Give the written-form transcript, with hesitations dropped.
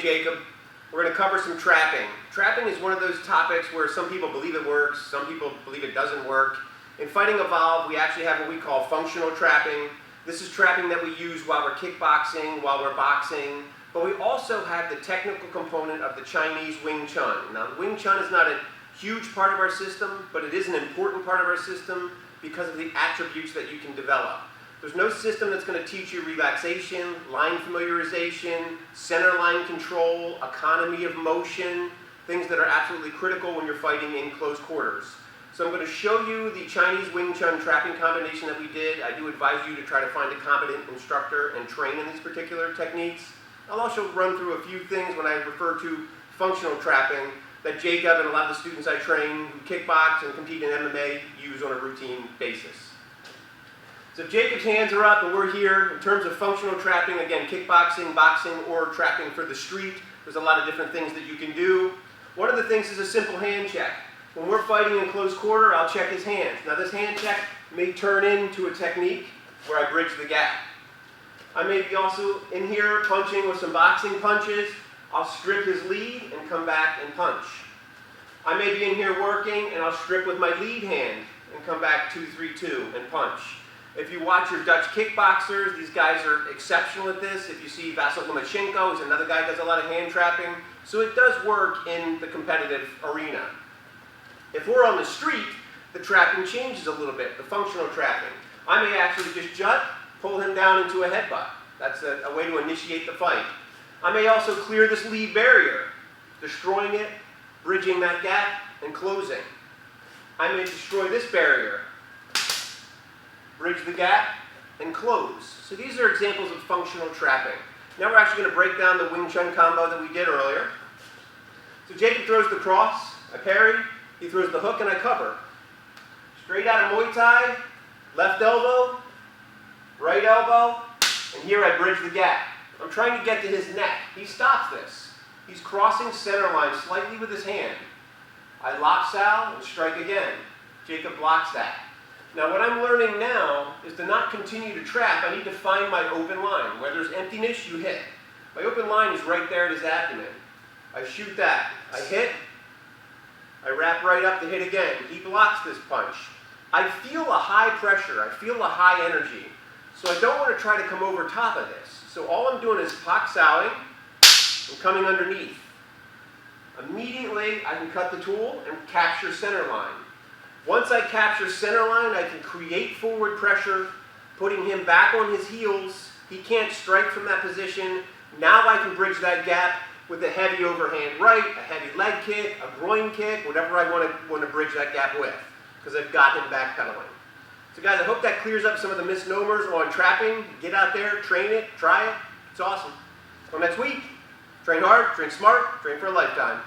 name Jacob. We're going to cover some trapping. Trapping is one of those topics where some people believe it works, some people believe it doesn't work. In Fighting Evolved, we actually have what we call functional trapping. This is trapping that we use while we're kickboxing, while we're boxing, but we also have the technical component of the Chinese Wing Chun. Now, Wing Chun is not a huge part of our system, but it is an important part of our system because of the attributes that you can develop. There's no system that's going to teach you relaxation, line familiarization, center line control, economy of motion, things that are absolutely critical when you're fighting in close quarters. So I'm going to show you the Chinese Wing Chun trapping combination that we did. I do advise you to try to find a competent instructor and train in these particular techniques. I'll also run through a few things when I refer to functional trapping that Jacob and a lot of the students I train who kickbox and compete in MMA use on a routine basis. So if Jacob's hands are up and we're here, in terms of functional trapping, again, kickboxing, boxing, or trapping for the street, there's a lot of different things that you can do. One of the things is a simple hand check. When we're fighting in close quarter, I'll check his hands. Now this hand check may turn into a technique where I bridge the gap. I may be also in here punching with some boxing punches. I'll strip his lead and come back and punch. I may be in here working and I'll strip with my lead hand and come back 2-3-2 and punch. If you watch your Dutch kickboxers, these guys are exceptional at this. If you see Vasil Lomachenko, who's another guy who does a lot of hand trapping. So it does work in the competitive arena. If we're on the street, the trapping changes a little bit, the functional trapping. I may actually just jut, pull him down into a headbutt. That's a way to initiate the fight. I may also clear this lead barrier, destroying it, bridging that gap, and closing. I may destroy this barrier, bridge the gap, and close. So these are examples of functional trapping. Now we're actually going to break down the Wing Chun combo that we did earlier. So Jacob throws the cross, I parry, he throws the hook, and I cover. Straight out of Muay Thai, left elbow, right elbow, and here I bridge the gap. I'm trying to get to his neck. He stops this. He's crossing center line slightly with his hand. I lock Sal and strike again. Jacob blocks that. Now what I'm learning now is to not continue to trap. I need to find my open line. Where there's emptiness, you hit. My open line is right there at his abdomen. I shoot that. I hit. I wrap right up to hit again. He blocks this punch. I feel a high pressure. I feel a high energy. So I don't want to try to come over top of this. So all I'm doing is pak sawing and coming underneath. Immediately I can cut the tool and capture center line. Once I capture center line, I can create forward pressure, putting him back on his heels. He can't strike from that position. Now I can bridge that gap with a heavy overhand right, a heavy leg kick, a groin kick, whatever I want to bridge that gap with, because I've got him backpedaling. So guys, I hope that clears up some of the misnomers on trapping. Get out there, train it, try it. It's awesome. Until next week, train hard, train smart, train for a lifetime.